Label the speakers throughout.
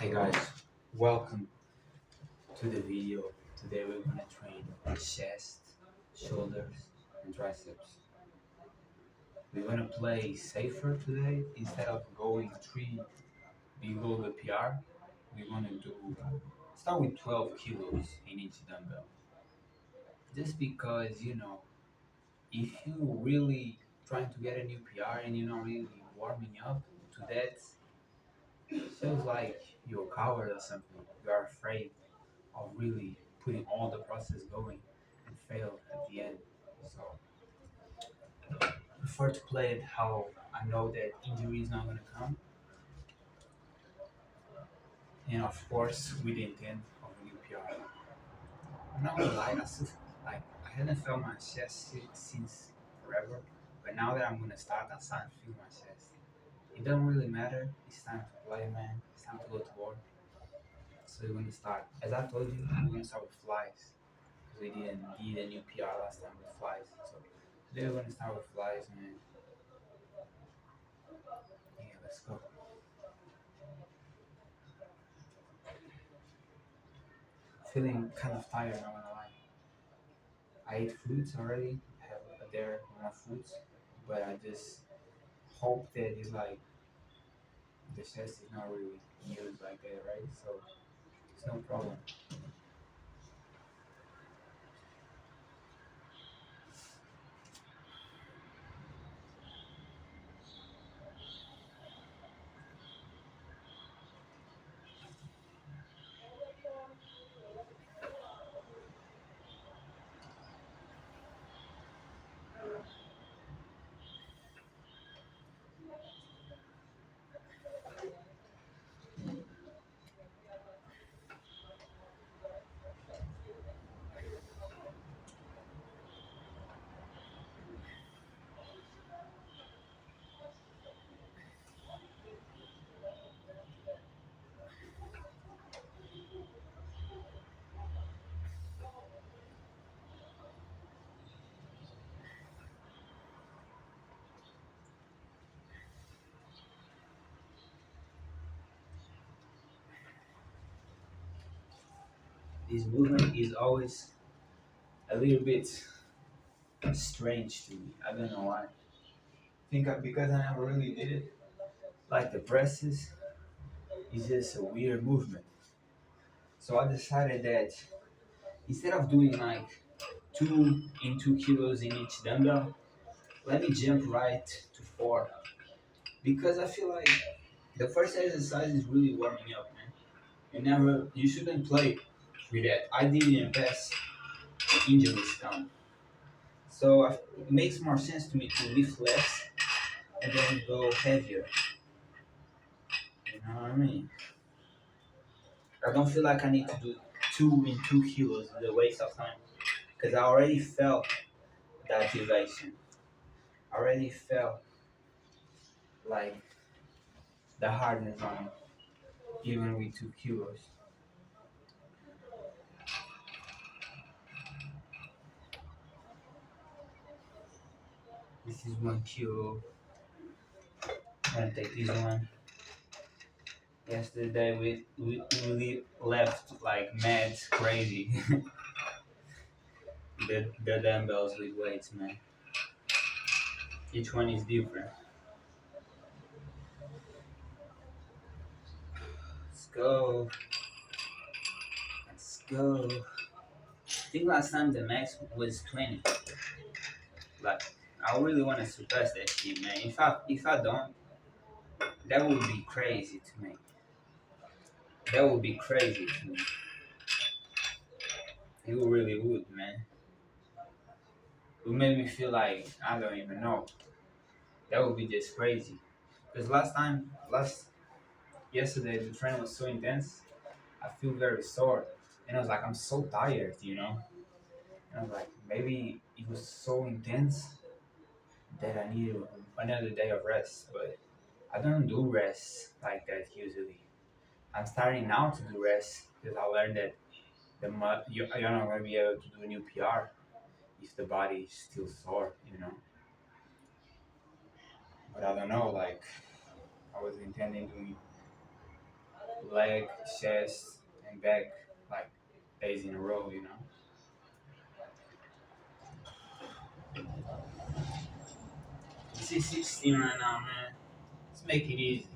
Speaker 1: Hey guys, welcome to the video. Today we're gonna train chest, shoulders, and triceps. We're gonna play safer today instead of going three below the PR. We're gonna start with 12 kilos in each dumbbell. Just because if you really trying to get a new PR and you're not really warming up to that, feels like you're a coward or something. You are afraid of really putting all the process going and fail at the end. So I prefer to play it how I know that injury is not gonna come, and of course with the intent of a new PR. I'm not gonna lie, I hadn't felt my chest since forever, but now that I'm gonna start, I'm starting to feel my chest. It doesn't really matter. It's time to play, man. It's time to go to war. So we're gonna start. As I told you, we're gonna start with flies. We didn't need a new PR last time with flies. So today we're gonna start with flies, man. Yeah, let's go. Feeling kind of tired, not gonna lie. I ate fruits already. I have there more fruits, but I just hope that it's like the chest is not really used like that, right? So it's no problem. This movement is always a little bit strange to me. I don't know why. Because I never really did it. Like the presses is just a weird movement. So I decided that instead of doing like 2 kilos in each dumbbell, let me jump right to 4. Because I feel like the first exercise is really warming up, man. You shouldn't play with that. I did in the past, injuries come. So it makes more sense to me to lift less and then go heavier. You know what I mean? I don't feel like I need to do 2 kilos is a waste of time. Because I already felt the activation. I already felt like the hardness on it, even with 2 kilos. This is 1 kilo. I'm gonna take this one. Yesterday we really left like mad crazy. The dumbbells with weights, man. Each one is different. Let's go. Let's go. I think last time the max was 20. Like I really want to surpass that shit, man. If I don't, that would be crazy to me. That would be crazy to me. It really would, man. It would make me feel like I don't even know. That would be just crazy. Because last yesterday, the training was so intense. I feel very sore, and I was like, I'm so tired. And I was like, maybe it was so intense that I needed another day of rest. But I don't do rest like that usually. I'm starting now to do rest because I learned that you're not gonna be able to do a new PR if the body is still sore. But I don't know, like I was intending doing leg, chest, and back like days in a row, you know. This is 16 right now, man. Let's make it easy.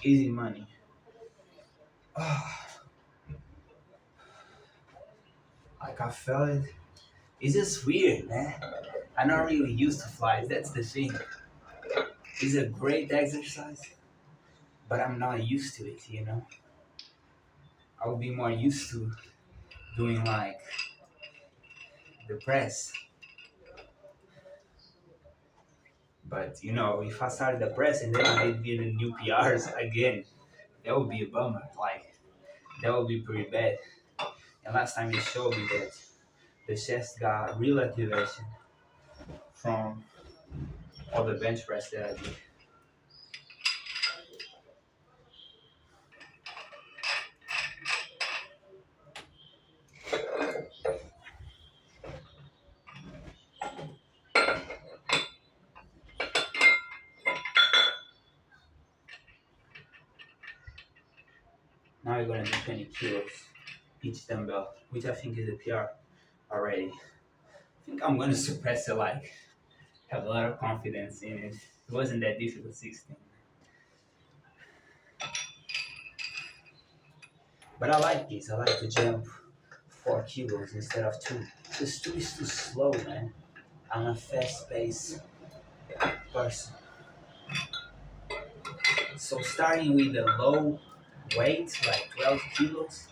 Speaker 1: Easy money. Like I felt it. It's just weird, man. I'm not really used to flies. That's the thing. It's a great exercise, but I'm not used to it. You know, I would be more used to doing like the press. But you know, if I started the press and then I did the new PRs again, that would be a bummer. Like that would be pretty bad. And last time it showed me that the chest got real activation from all the bench press that I did. Now we're gonna do 20 kilos each dumbbell, which I think is a PR already. I think I'm gonna suppress it, like have a lot of confidence in it. It wasn't that difficult 16. But I like this. I like to jump 4 kilos instead of two. Because two is too slow, man. I'm a fast paced person. So starting with a low weight, like 12 kilos,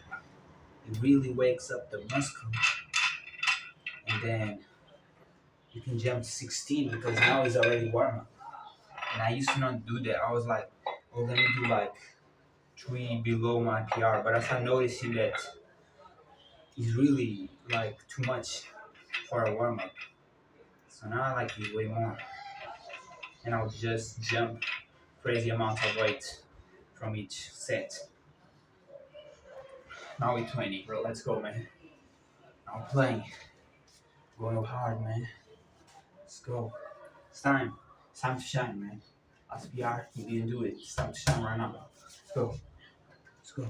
Speaker 1: it really wakes up the muscle. And then you can jump 16 because now it's already warm up. And I used to not do that. I was like, oh, let me do like three below my PR. But as I noticed that it's really like too much for a warm up. So now I like it way more. And I'll just jump crazy amounts of weight from each set. Now with 20, bro. Let's go, man. I'm playing. Going hard, man. Let's go. It's time. It's time to shine, man. Last PR, you didn't do it. It's time to shine right now. Let's go. Let's go.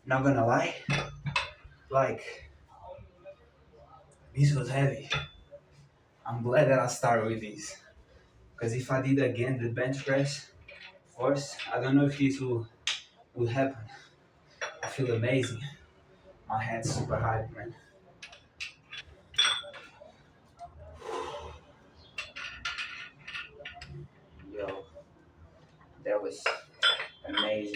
Speaker 1: Not gonna lie, like this was heavy. I'm glad that I started with this. Because if I did again the bench press, of course, I don't know if this will happen. I feel amazing. My head's super high, man. Yo, that was Amazing.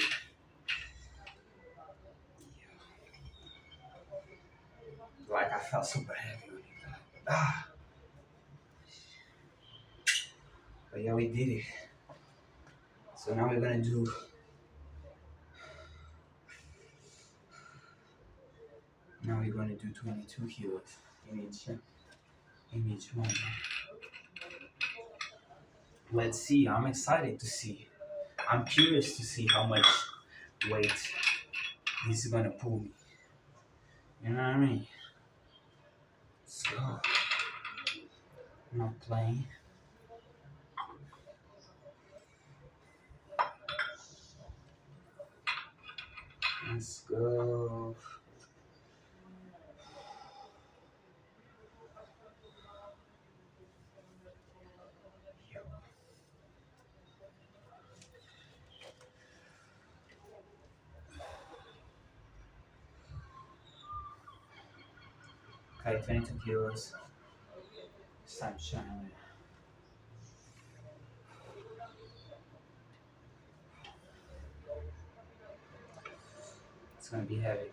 Speaker 1: Like I felt super heavy when it got. Ah, but yeah, we did it. So now we're gonna do. Now we're gonna do 22 kilos in each one. Let's see. I'm excited to see. I'm curious to see how much weight he's gonna pull me. You know what I mean? Let's go. Not playing. Let's go. Okay, 22 kilos. It's time to shine. It's gonna be heavy.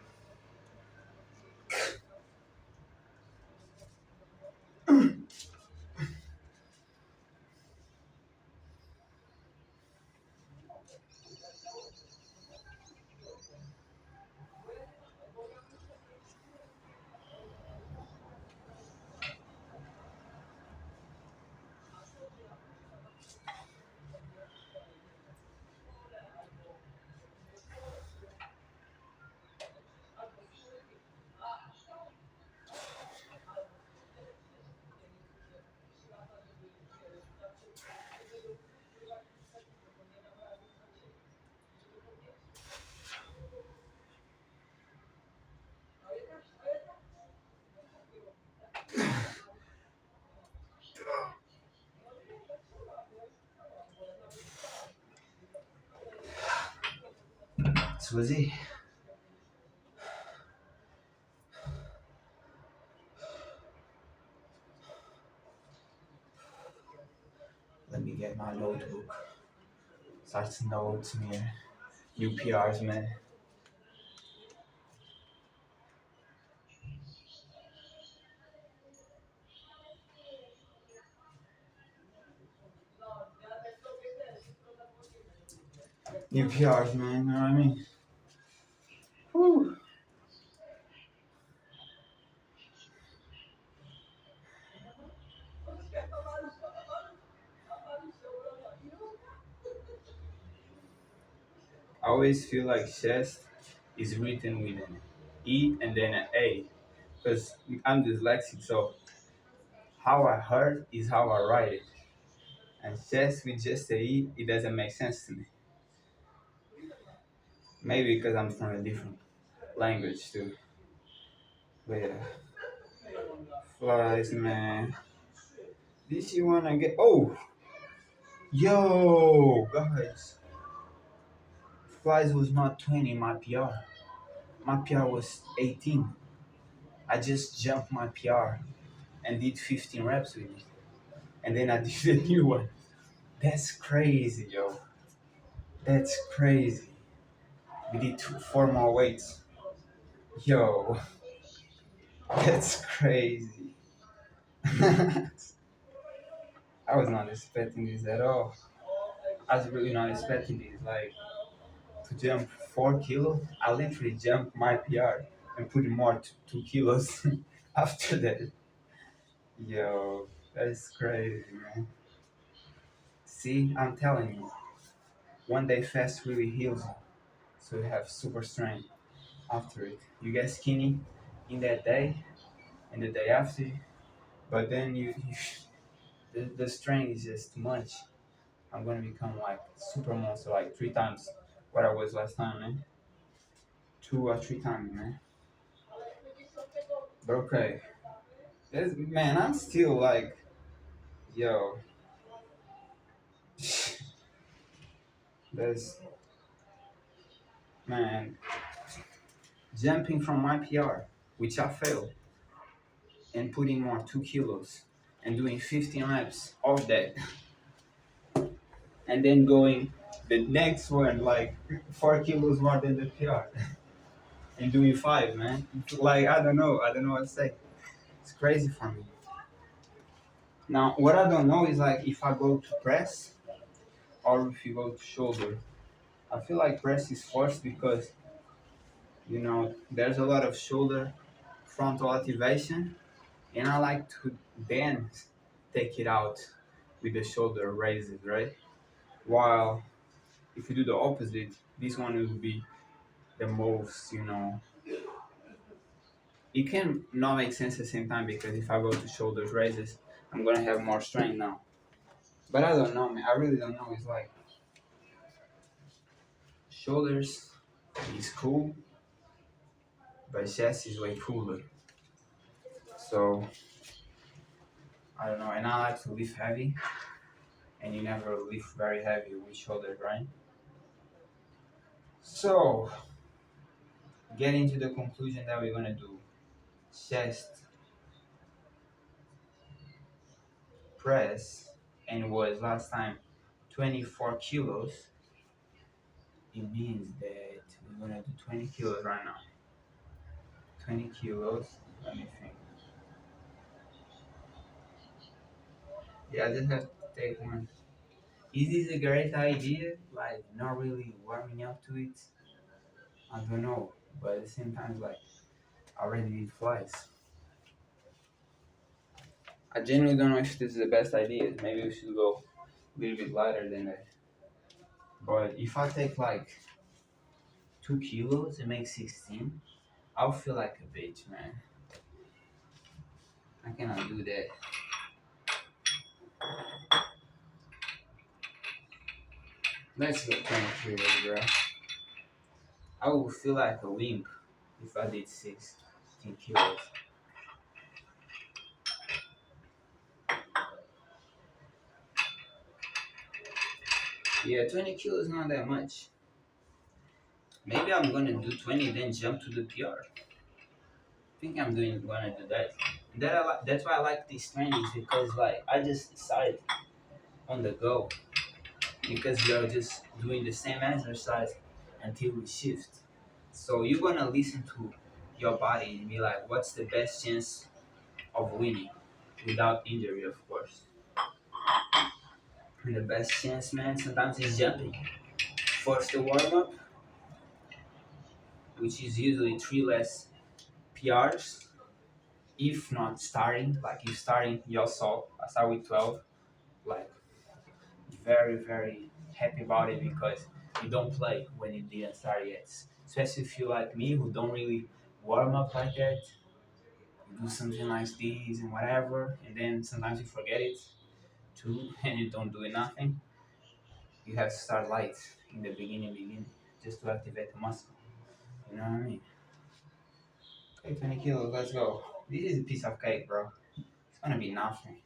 Speaker 1: This was it. Let me get my notebook. Start to notes, man. New PRs, man. New PRs, man. You know what I mean? Whew. I always feel like chest is written with an E and then an A. Because I'm dyslexic, so how I heard is how I write it. And chest with just a E, it doesn't make sense to me. Maybe because I'm from a different language too. But yeah, flies, man. This you wanna get? Oh, yo, guys. Flies was not 20 my PR. My PR was 18. I just jumped my PR and did 15 reps with it. And then I did a new one. That's crazy, yo. That's crazy. We did four more weights. Yo, that's crazy. I was not expecting this at all. I was really not expecting this. Like, to jump 4 kilos, I literally jumped my PR and put more 2 kilos after that. Yo, that's crazy, man. See, I'm telling you, one day fast really heals you. So you have super strength after it. You get skinny in that day and the day after, but then the strength is just too much. I'm gonna become like super monster, like 3 times what I was last time, man. 2 or 3 times, man. But okay, man, I'm still like, yo, there's man jumping from my PR, which I failed, and putting more 2 kilos and doing 15 laps of that, and then going The next one, like 4 kilos more than the PR, and doing five, man. Like I don't know what to say. It's crazy for me. Now, what I don't know is like if I go to press or if you go to shoulder. I feel like press is forced because there's a lot of shoulder frontal activation, and I like to then take it out with the shoulder raises, right? While if you do the opposite, this one will be the most, it can not make sense at the same time because if I go to shoulders raises, I'm gonna have more strength now. But I don't know, man. I really don't know. It's like shoulders is cool, but chest is way cooler. So I don't know. And I like to lift heavy, and you never lift very heavy with shoulders, right? So getting to the conclusion that we're gonna do chest press, and was last time 24 kilos. It means that we're gonna do 20 kilos right now. 20 kilos. Let me think. Yeah, I just have to take one. Is this a great idea? Like, not really warming up to it? I don't know. But at the same time, like, I already need flies. I genuinely don't know if this is the best idea. Maybe we should go a little bit lighter than that. But if I take like 2 kilos and make 16, I'll feel like a bitch, man. I cannot do that. Let's go 20 kilos, bro. I would feel like a wimp if I did 16 kilos. Yeah, 20 kilos is not that much. Maybe I'm gonna do 20, then jump to the PR. I think I'm gonna do that. That's why I like these trainings because like I just decide on the go because you're just doing the same exercise until we shift. So you're gonna listen to your body and be like, what's the best chance of winning without injury, of course. And the best chance, man, sometimes is jumping. First the warm up, which is usually three less PRs, if not starting. Like if starting, you saw I start with 12. Like very very happy about it because you don't play when it didn't start yet. Especially if you like me who don't really warm up like that. You do something like this and whatever, and then sometimes you forget it too, and you don't do it nothing. You have to start light in the beginning, just to activate the muscle. You know what I mean? Okay, 20 kilos, let's go. This is a piece of cake, bro. It's gonna be nothing.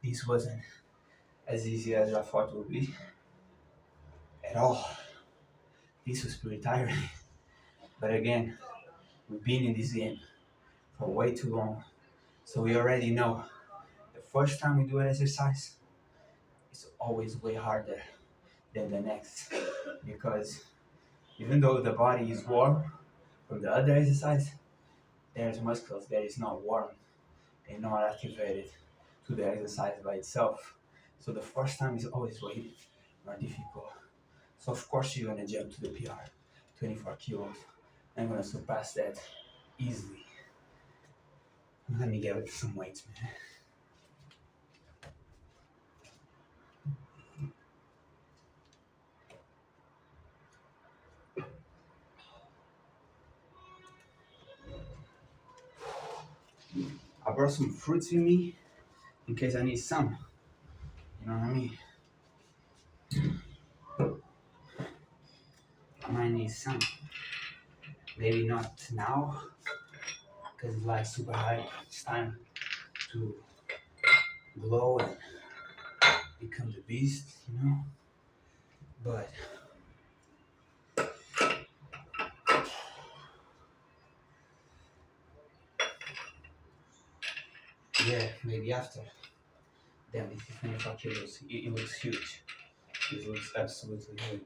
Speaker 1: This wasn't as easy as I thought it would be at all. This was pretty tiring. But again, we've been in this game for way too long. So we already know the first time we do an exercise, it's always way harder than the next. Because even though the body is warm from the other exercise, there's muscles that is not warm. and not activated to the exercise by itself. So the first time is always way more difficult. So of course you're gonna jump to the PR, 24 kilos. I'm gonna surpass that easily. Let me get some weights, man. I brought some fruits with me in case I need some. You know what I mean? I might need some. Maybe not now, because it's like super high. It's time to glow and become the beast, you know? But yeah, maybe after. Damn, this is 25 kilos. It looks huge. It looks absolutely huge.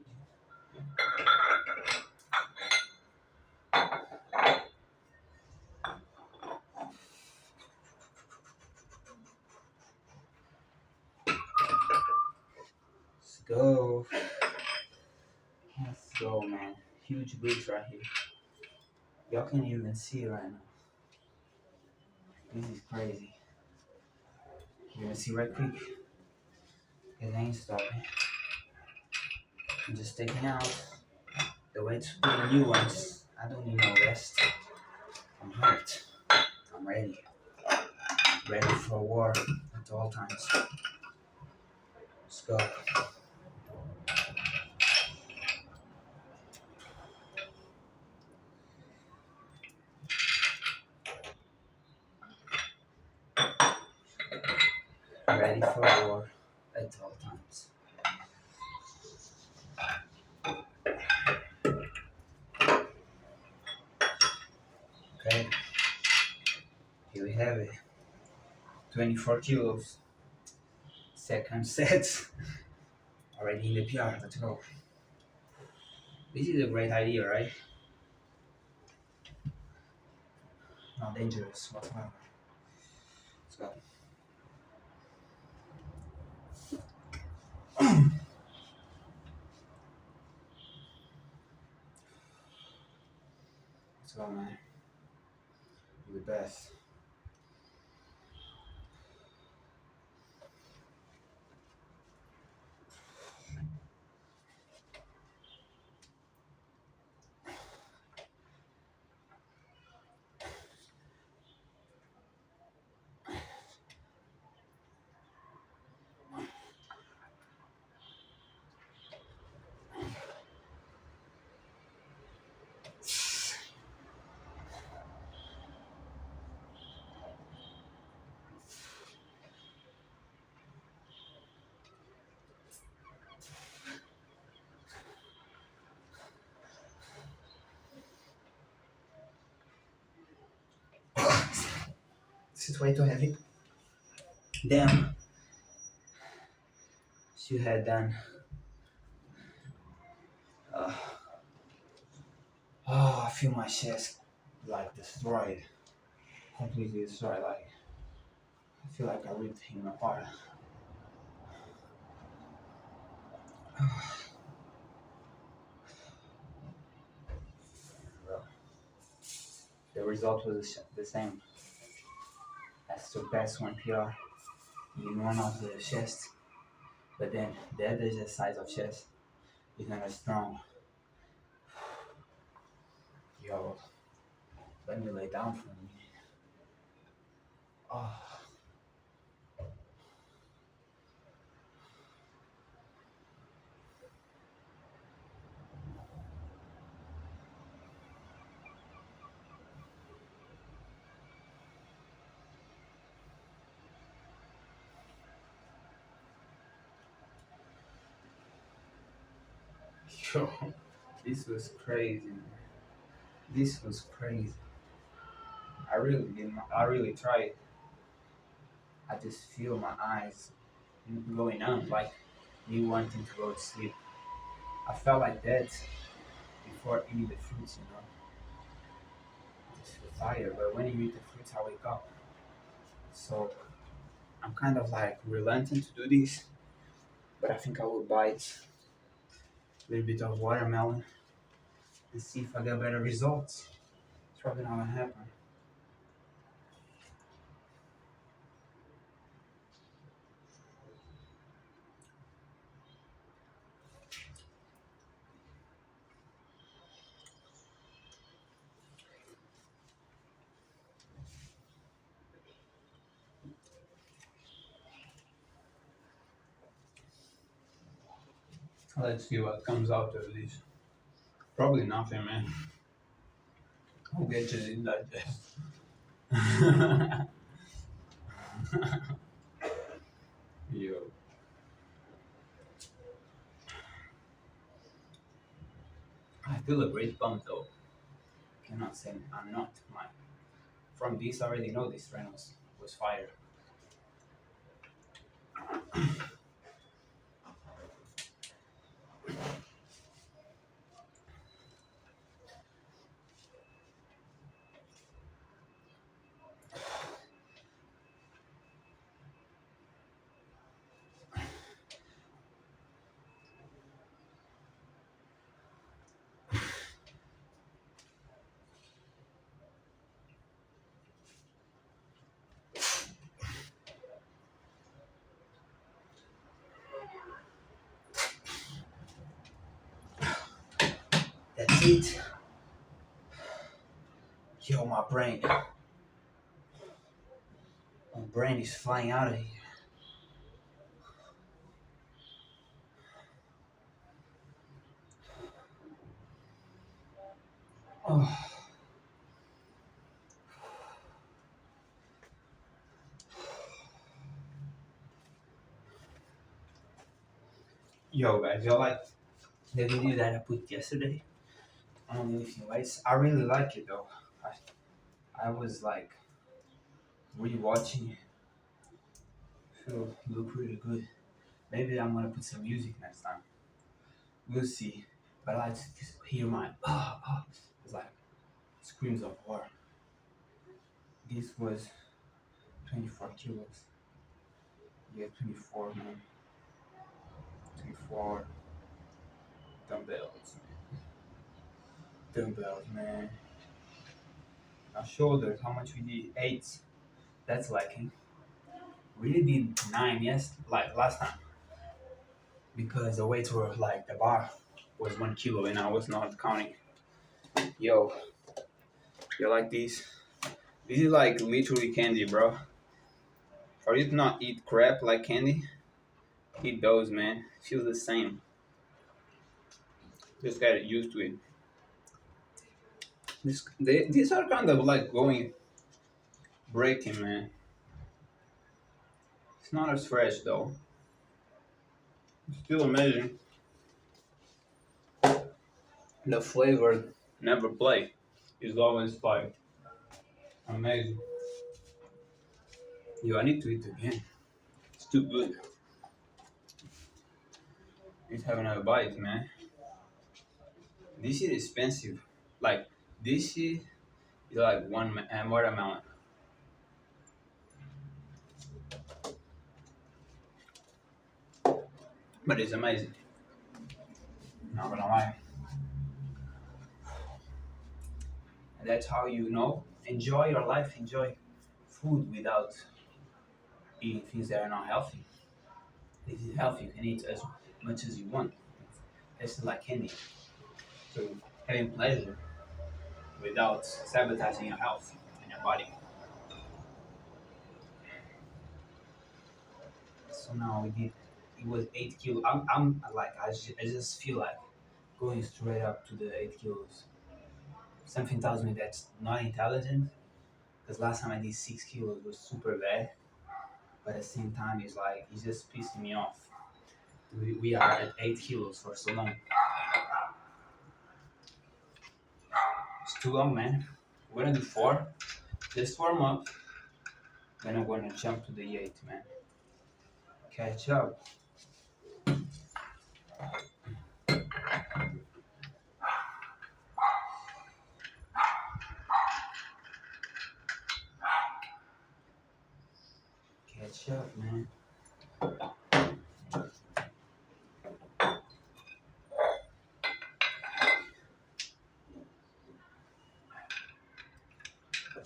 Speaker 1: Let's go. Let's go, man. Huge bricks right here. Y'all can't even see it right now. This is crazy. You gonna see right quick? It ain't stopping. I'm just taking out the way to put the new ones. I don't need no rest. I'm hyped. I'm ready. Ready for war at all times. Let's go. Ready for war at all times. Okay, here we have it. 24 kilos. Second set. Already in the PR. Let's go. This is a great idea, right? Not dangerous whatsoever. Let's go. Let's go, man. You're the best. This is way too heavy. Damn. She had done. Uh, I feel my chest like destroyed. Completely destroyed. Like, I feel like I ripped him apart. Bro. The result was the same. I surpassed one PR in one of the chests, but then the other size of chest is not as strong. Yo, let me lay down for a minute. Oh, yo, this was crazy, man. This was crazy. I really did. I really tried. I just feel my eyes going on, like me wanting to go to sleep. I felt like that before eating the fruits, I just feel tired. But when you eat the fruits, I wake up. So I'm kind of like reluctant to do this, but I think I will bite a little bit of watermelon and see if I get better results. It's probably not gonna happen. Let's see what comes out of this. Probably nothing, man. I'll get you in digest. Yo, I feel a great bump though. Cannot say I'm not. My from this, I already know this strain was fire. That's it. Yo, my brain is flying out of here. Oh, yo, guys, y'all like the video that I put yesterday? I don't know if you guys. I really like it though. I was like rewatching it. Feel look really good. Maybe I'm gonna put some music next time. We'll see. But I like to just hear my it's like screams of war. This was 24 kilos. Yeah, 24 man. 24 dumbbells, man. Dumbbells, man. Now shoulders, how much we did? 8. That's lacking. We really did 9, yes, like last time. Because the weights were like the bar was 1 kilo and I was not counting. Yo, you like these? This is like literally candy, bro. For you to not eat crap like candy, eat those, man. Feels the same. Just get used to it. These are kind of like going breaking, man. It's not as fresh though. It's still amazing. The flavor never play. It's always like amazing. Yo, I need to eat again. It's too good. Let's have another bite, man. This is expensive. Like this is like watermelon, but it's amazing. Not gonna lie. And that's how you know enjoy your life, enjoy food without eating things that are not healthy. This is healthy. You can eat as much as you want. It's like candy. So having pleasure without sabotaging your health and your body. So now we did. It was 8 kilos. I'm like I just feel like going straight up to the 8 kilos. Something tells me that's not intelligent. Because last time I did 6 kilos was super bad. But at the same time, it's like it's just pissing me off. We are at 8 kilos for so long. It's too long, man. We're gonna do 4. Just warm up. Then I'm gonna jump to the 8, man. Catch up. Shut, man.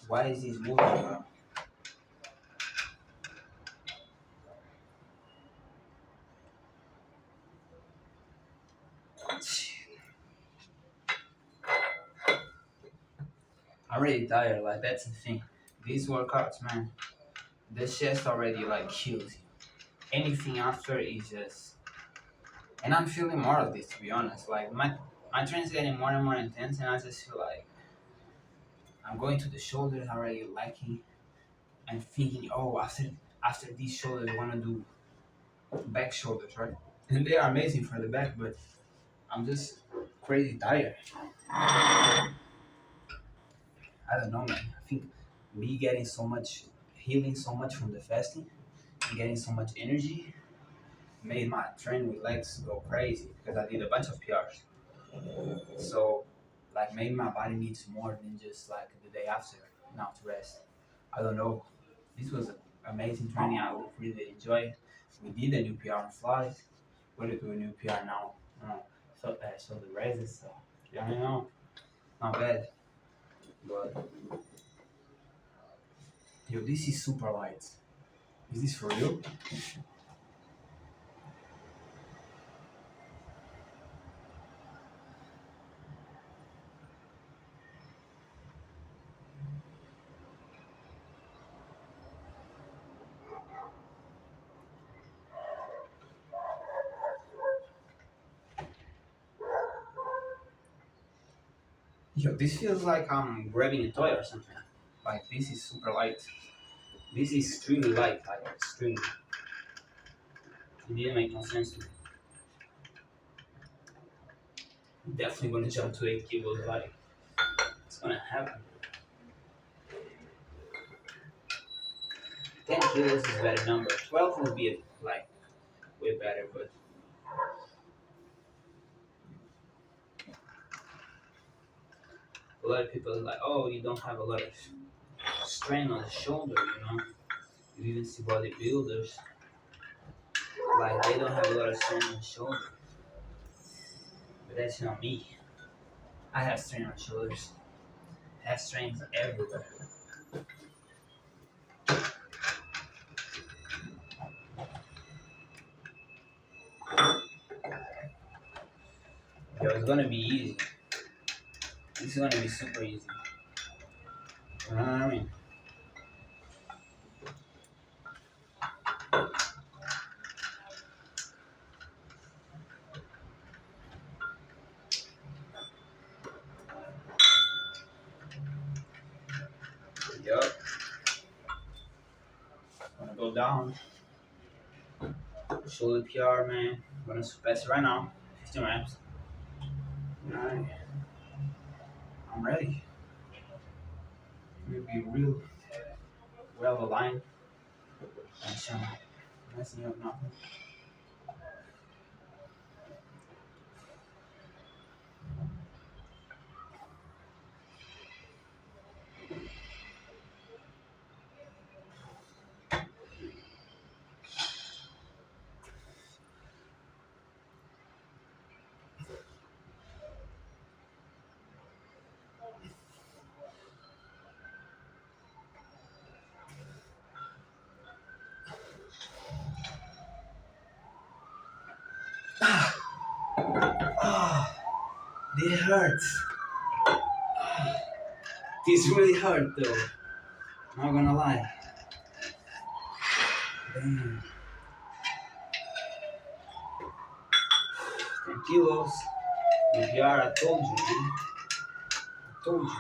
Speaker 1: Why is this moving, bro? I'm really tired. Like that's the thing. These workouts, man. The chest already like kills you. Anything after is just. And I'm feeling more of this, to be honest. Like my training's getting more and more intense, and I just feel like I'm going to the shoulders already lacking. I'm thinking, oh, after these shoulders, I want to do back shoulders, right? And they are amazing for the back, but I'm just crazy tired. I don't know, man. I think me getting so much, healing so much from the fasting, and getting so much energy made my training with legs go crazy because I did a bunch of PRs. So, like, maybe my body needs more than just like the day after now to rest. I don't know. This was an amazing training. I really enjoyed. We did a new PR on flies. We're gonna do a new PR now. So the raises. So yeah, I know, not bad. But yo, this is super light. Is this for real? Yo, this feels like I'm grabbing a toy or something. Like this is super light. This is extremely light, like extremely. It didn't make no sense to me. I'm definitely gonna jump to 8 kilos. Like it's gonna happen. 10 kilos is a better number. 12 would be like way better, but a lot of people are like, oh, you don't have a lot of strain on the shoulder, you know. You even see bodybuilders like they don't have a lot of strain on the shoulder, but that's not me. I have strain on shoulders. I have strains everywhere. Yo, it's gonna be easy. This is gonna be super easy. You know what I mean? Yup. Gonna go down. Shoulder PR, man. Gonna surpass it right now. 15 reps. Alright. I'm ready. We'll be real well aligned. And some messing up nothing. Ah, this hurts. This really hurt though. Not gonna lie. Damn. 10 kilos. PR, I told you, man. I told you.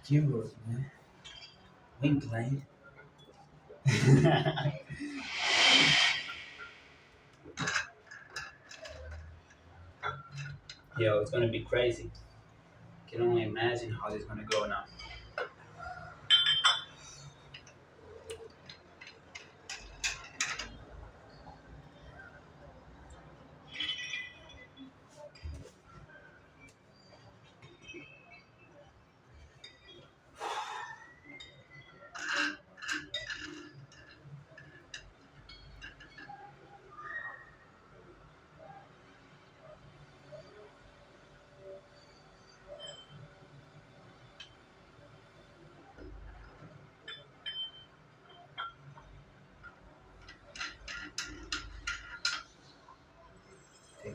Speaker 1: Kilos, man. We ain't playing. Yo, it's gonna be crazy. Can only imagine how this is gonna go now.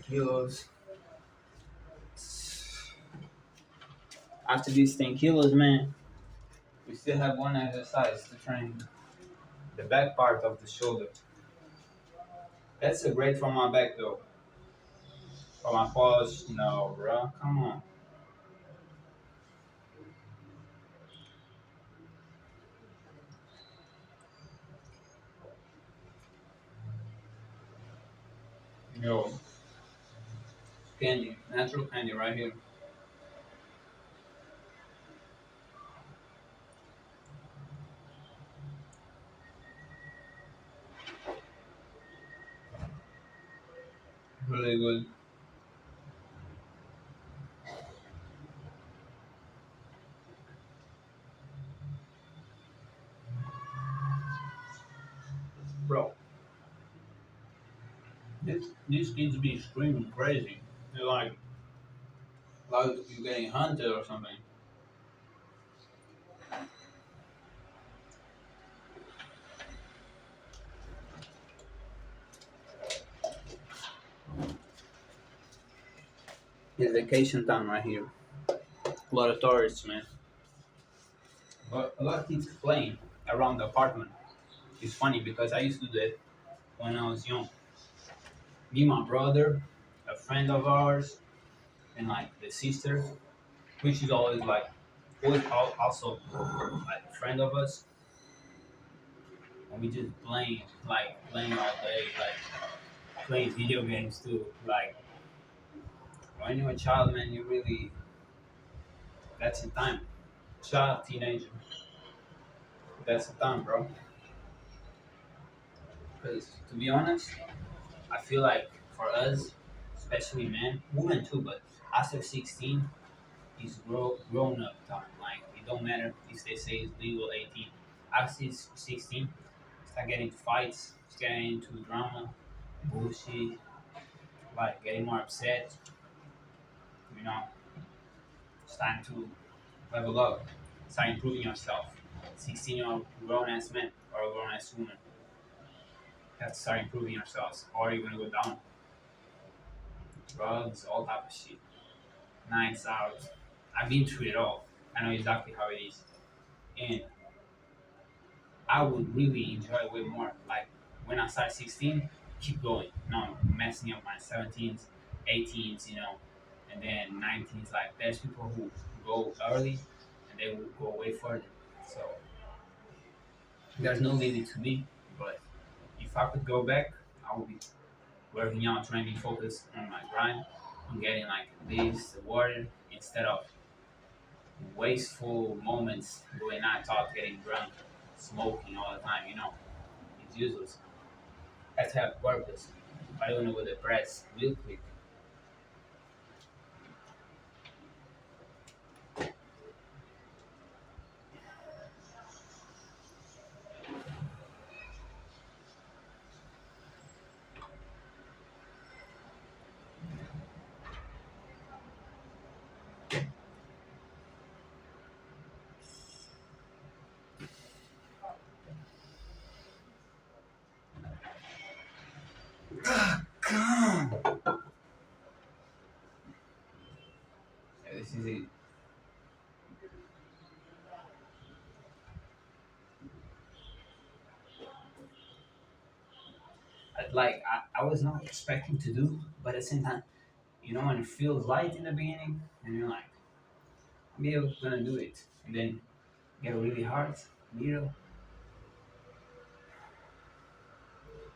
Speaker 1: Kilos. After these 10 kilos, man, we still have one exercise to train the back part of the shoulder. That's a great for my back though. For my pause, no, bro. Come on. Yo, candy, natural candy right here. Really good. Bro, these kids be screaming crazy. They're like you getting hunted or something. It's vacation time right here. A lot of tourists, man. But a lot of kids playing around the apartment. It's funny because I used to do that when I was young. Me, my brother, a friend of ours, and like the sister, which is always also like a friend of us, and we just playing all day, like playing video games too. Like when you're a child, man, you really that's the time. Child, teenager, that's the time, bro. Because to be honest, I feel like for us, especially men, women too, but after 16, is grown up time. Like it don't matter if they say it's legal 18. After 16, start getting into fights, start getting into drama, bullshit, like getting more upset. You know, it's time to level up, start improving yourself. 16-year-old grown ass man or a grown ass woman have to start improving yourselves, or you're gonna go down. Drugs, all type of shit. Nights out. I've been through it all. I know exactly how it is. And I would really enjoy way more. Like when I start 16, keep going. No, messing up my 17s, 18s, and then 19s. Like there's people who go early and they will go way further. So there's no limit to me. But if I could go back, I would be working out, trying to be focused on my grind, on getting like this, the water, instead of wasteful moments going out, talk, getting drunk, smoking all the time. It's useless. Has to have purpose. I don't know what the press real quick. Yeah, this is it. I was not expecting to do, but at the same time, when it feels light in the beginning, and you're like, maybe I'm gonna do it, and then get really hard, little.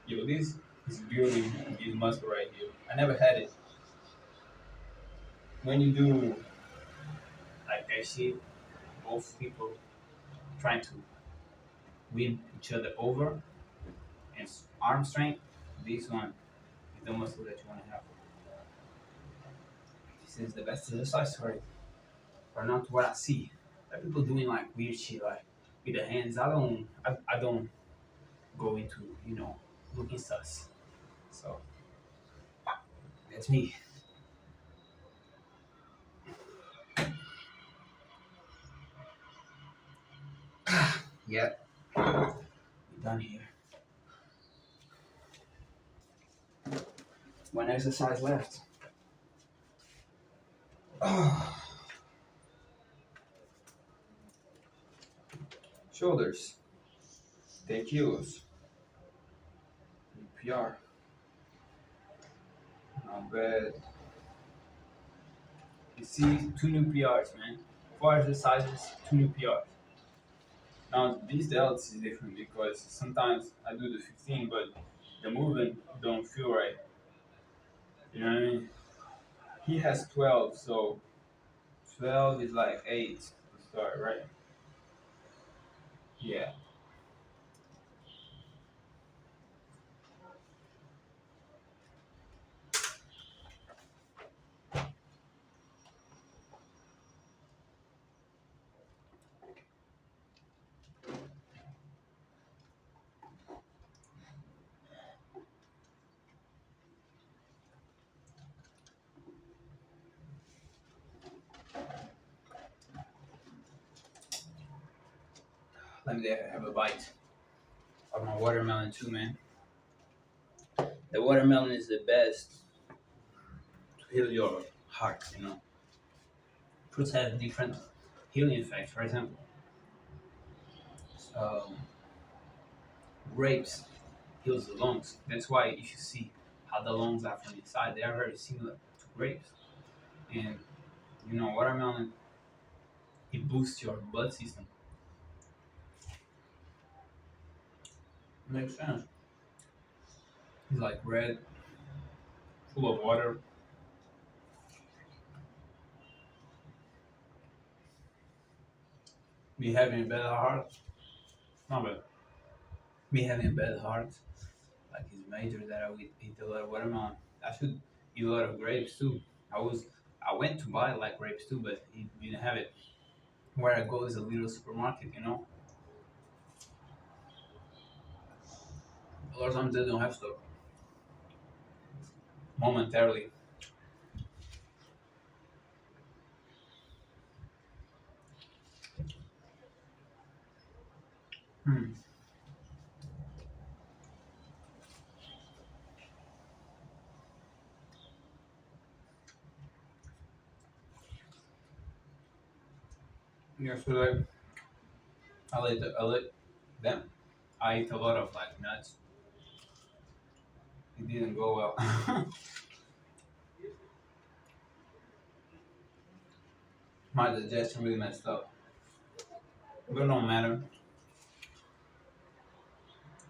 Speaker 1: This is building this muscle right here. I never had it. when you do like I see both people trying to win each other over and arm strength, this one is the muscle that you want to have. This is the best exercise for it. Or not what I see. Like people doing like weird shit like with the hands. I don't go into, looking sus. So that's me. Yeah, we're done here. One exercise left. Shoulders. Take use. PR. Not bad. You see, two new PRs, man. Four exercises, two new PRs. Now, these delts is different because sometimes I do the 15, but the movement don't feel right. You know what I mean? He has 12, so 12 is like 8 to start, right? Yeah. Let me have a bite of my watermelon too, man. The watermelon is the best to heal your heart, Fruits have different healing effects. For example, um, grapes heals the lungs. That's why if you see how the lungs are from inside, they are very similar to grapes. And watermelon it boosts your blood system. Makes sense. It's like red, full of water. Me having a bad heart, not bad. Me having a bad heart, like it's major that I would eat a lot of watermelon. I should eat a lot of grapes too. I went to buy like grapes too, but he didn't have it. Where I go is a little supermarket. A lot of times they don't have stuff momentarily. Hmm. Yeah, so like I let them. I ate a lot of like nuts. It didn't go well. My digestion really messed up. But no matter.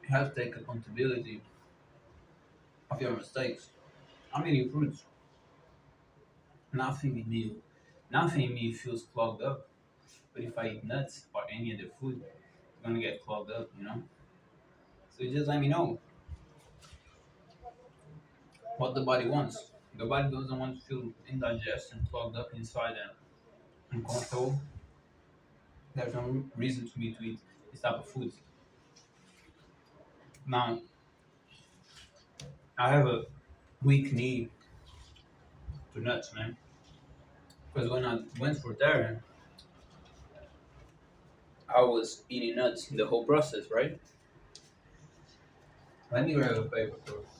Speaker 1: You have to take accountability of your mistakes. I'm eating fruits. Nothing in me, nothing in me feels clogged up. But if I eat nuts or any other food, it's gonna get clogged up. So you just let me know what the body wants. The body doesn't want to feel indigestion, clogged up inside and uncomfortable. There's no reason to me to eat this type of food. Now, I have a weak need to nuts, man. Because when I went for therapy, I was eating nuts in the whole process, right? Let me grab a paper first.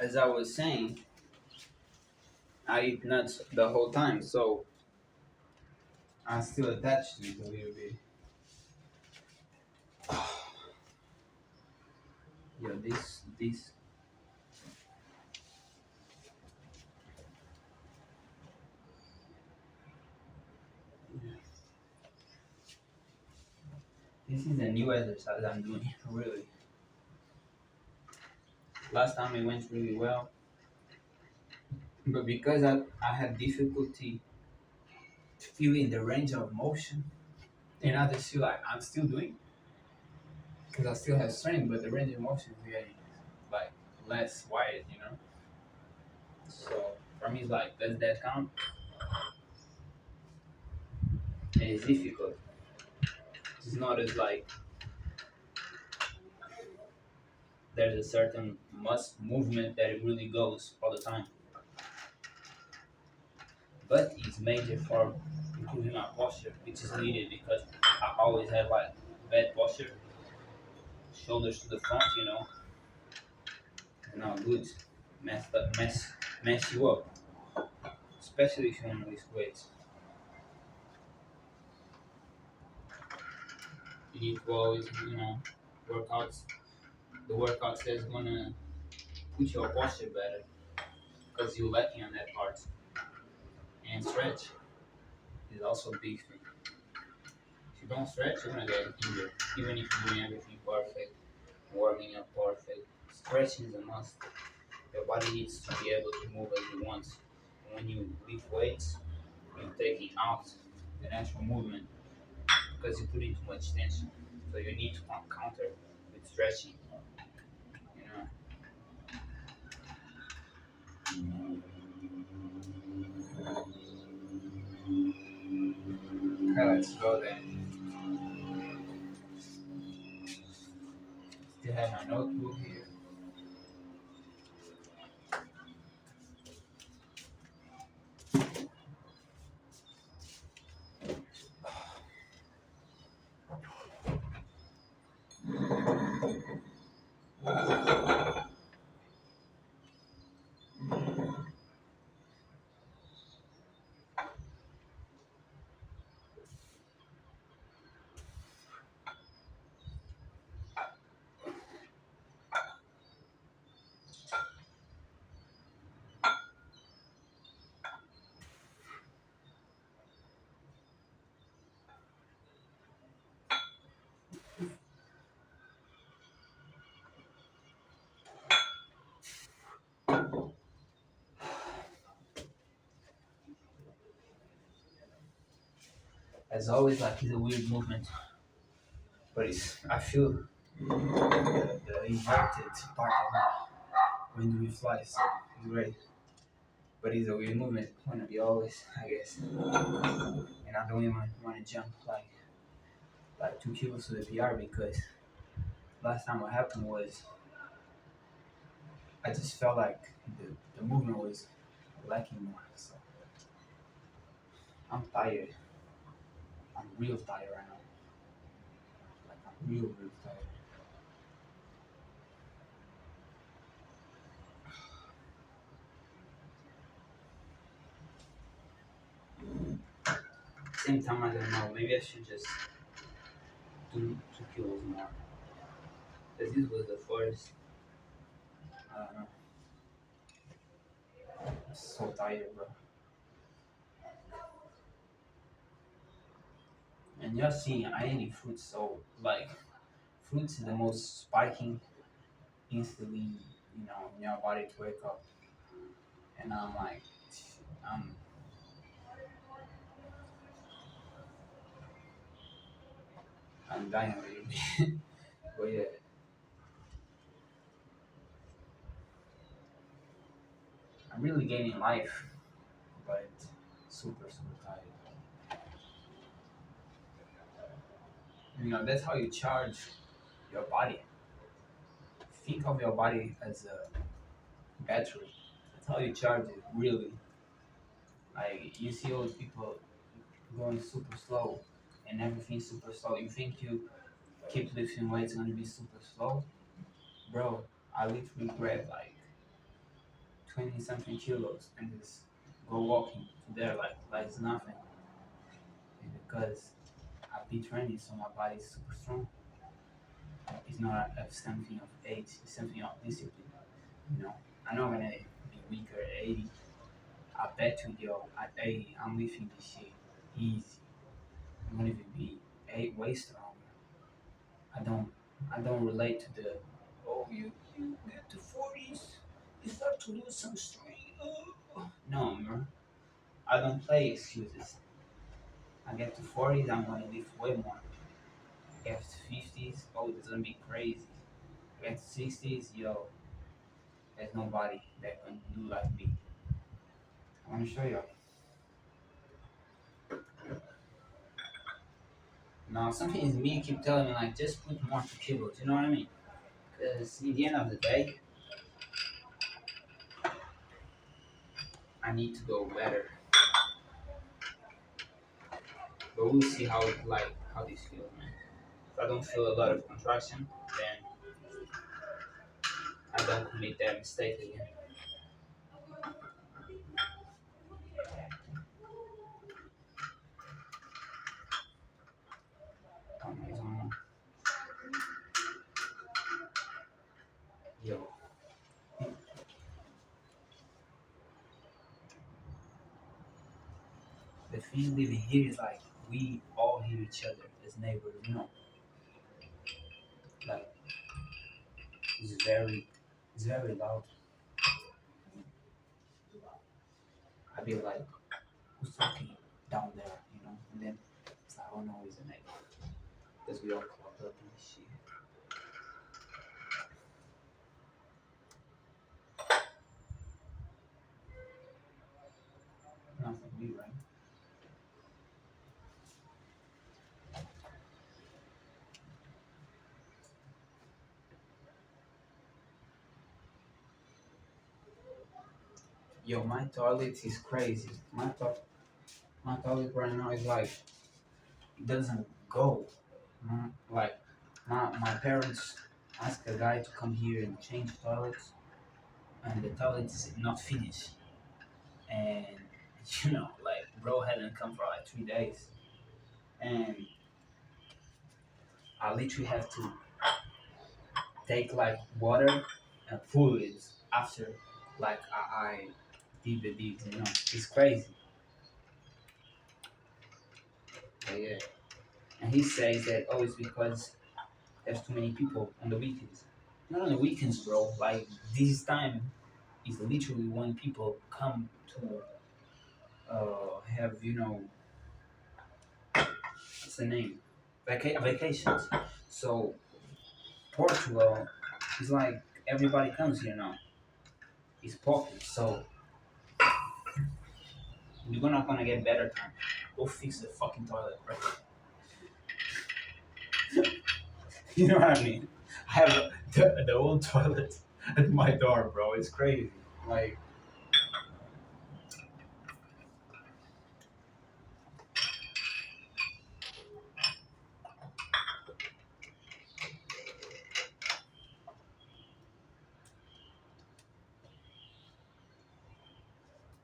Speaker 1: as I was saying, I eat nuts the whole time, so I'm still attached to it a little bit. Yeah, this is a new exercise I'm doing. Really, last time it went really well, but because I had difficulty feeling the range of motion, and I just feel like I'm still doing because I still have strength, but the range of motion is getting like less wide, you know. So for me, it's like, does that count? And it's difficult. It's not as like there's a certain must movement that it really goes all the time, but it's major for improving my posture, which is needed because I always have like bad posture, shoulders to the front, you know, not good, mess you up, especially if you want to lift weights. You need to always, you know, workouts. The workout says gonna put your posture better because you're lacking on that part. And stretch is also a big thing. If you don't stretch, you're gonna get injured, even if you're doing everything perfect, warming up perfect. Stretching is a must. Your body needs to be able to move as it wants. And when you lift weights, you're taking out the natural movement because you put in too much tension. So you need to counter with stretching. You know. Okay, let's go then. Still have my notebook here. As always, like it's a weird movement, but it's I feel the inverted part of my when we fly, so it's great. But it's a weird movement. It's gonna be always, I guess. And I don't even want to jump like 2 kilos to the PR because last time what happened was I just felt like the movement was lacking more. So I'm tired. I'm real tired right now. Like I'm real tired. Same time, I don't know. Maybe I should just do 2 kilos more. Because this was the first. I don't know. I'm so tired, bro. And you're seeing I ain't eat fruits, so like fruits is the most spiking instantly, you know, in your body to wake up. And I'm like, I'm I'm dying a little bit. But yeah, I'm really gaining life, but super tired. You know, that's how you charge your body. Think of your body as a battery. That's how you charge it, really. Like you see all the people going super slow and everything super slow. You think you keep lifting weights gonna be super slow? Bro, I literally grabbed like 20 something kilos and just go walking to there like it's nothing. And because I've been training, so my body is super strong. It's not something of age, it's something of discipline. You know, I know when I be weaker at 80, I bet you, yo, at 80, I'm lifting this shit easy. I'm gonna even be eight way stronger. I don't, I don't relate to the, oh, you get to 40s, you start to lose some strength. Oh. No, man, I don't play excuses. I get to 40s, I'm gonna lift way more. I get to 50s, oh, it's gonna be crazy. I get to 60s, yo, there's nobody that can do like me. I wanna show you. Now, something is me keep telling me like just put more kilos. You know what I mean? Because in the end of the day, I need to go better. But we'll see how this feels, man. If I don't feel a lot of contraction, then I don't commit that mistake again. Um, Yo, the thing living here is like we all hear each other as neighbors. You know, like it's very, it's very loud. I be like, who's talking down there? You know, and then it's like, oh no, it's a neighbor because we all clubbed up and shit. Nothing new, right? Yo, my toilet is crazy. My toilet right now is like it doesn't go. Like my parents asked a guy to come here and change toilets, and the toilet is not finished. And like bro hadn't come for like 3 days, and I literally have to take like water and pull it after like I did the deed. It's crazy. But yeah, and he says that oh, it's because there's too many people on the weekends. Not on the weekends, bro. Like this time is literally when people come to have what's the name vacations. So Portugal is like everybody comes here now. It's popping. So you're not gonna get better time. Go fix the fucking toilet, bro. You know what I mean? I have the old toilet at my door, bro. It's crazy. Like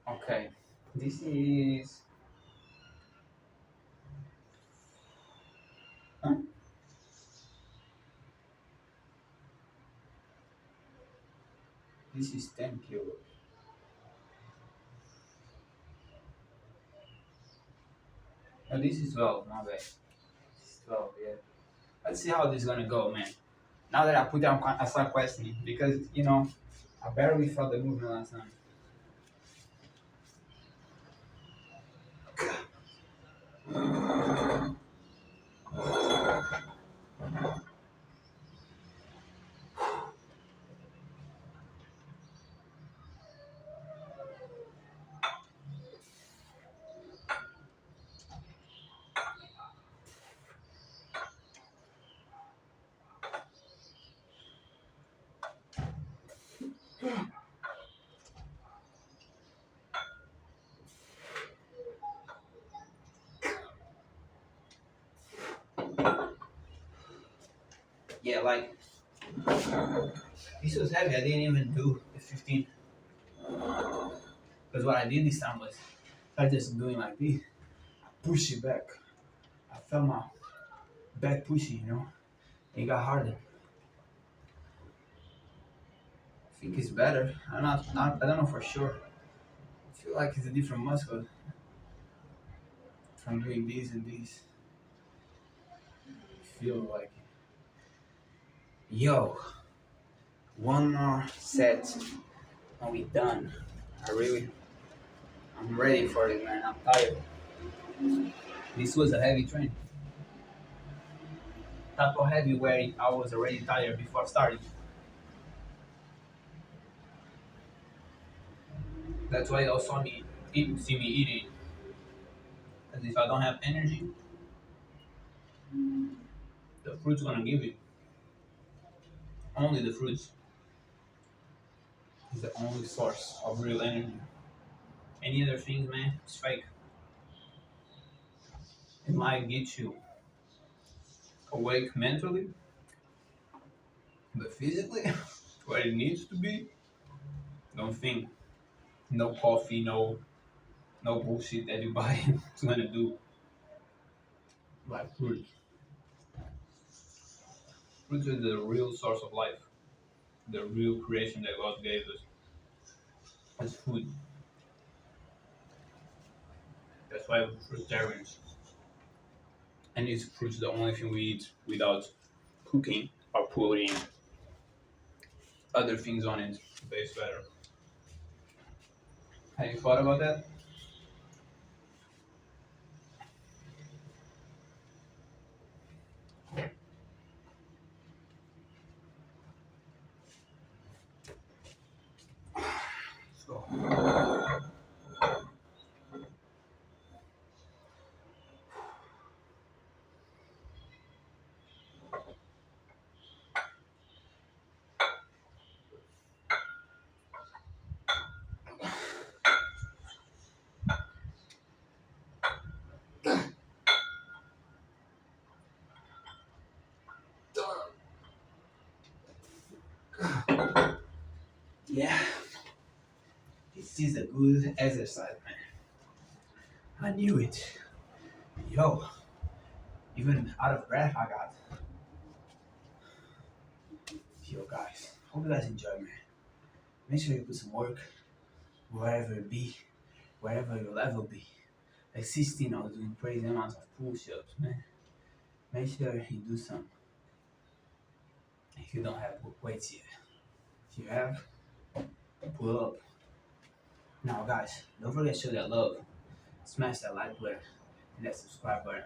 Speaker 1: okay, this is huh? This is 10 kilos. Oh, this is 12, my bad. This is 12, yeah. Let's see how this is gonna go, man. Now that I put down, I start questioning because I barely felt the movement last time. Yeah, like this was heavy. I didn't even do the 15. Because what I did this time was I just doing like this, push it back. I felt my back pushing, It got harder. I think it's better. I don't know for sure. I feel like it's a different muscle from doing this and this. I feel like, yo, one more set and we done. I'm ready for it, man. I'm tired. This was a heavy train. Type of heavy where I was already tired before starting. That's why you saw me see me eating. Because if I don't have energy, the fruit's gonna give it. Only the fruits is the only source of real energy. Any other things, man, it's fake. It might get you awake mentally, but physically, where it needs to be, don't think. No coffee, no bullshit that you buy it's gonna do. Like fruit. Fruit is the real source of life. The real creation that God gave us as food. That's why we're fruitarians. And it's fruit's the only thing we eat without cooking or putting other things on it to taste better. Have you thought about that? So, yeah, this is a good exercise, man. I knew it. Yo, even out of breath I got. Yo, guys, hope you guys enjoy, man. Make sure you put some work wherever it be, wherever your level be. Like 16, I was doing crazy amounts of push-ups, man. Make sure you do some. If you don't have weights yet, if you have, pull up. Now, guys, don't forget to show that love. Smash that like button and that subscribe button,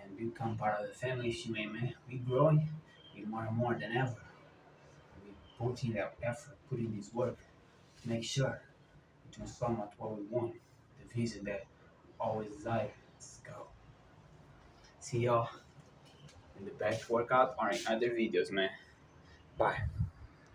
Speaker 1: and become part of the family. If you may, man, we growing, we more and more than ever. We putting that effort, putting this work. Make sure we transform at what we want, the vision that we always desire. Let's go. See y'all in the bench workout or in other videos, man. Bye.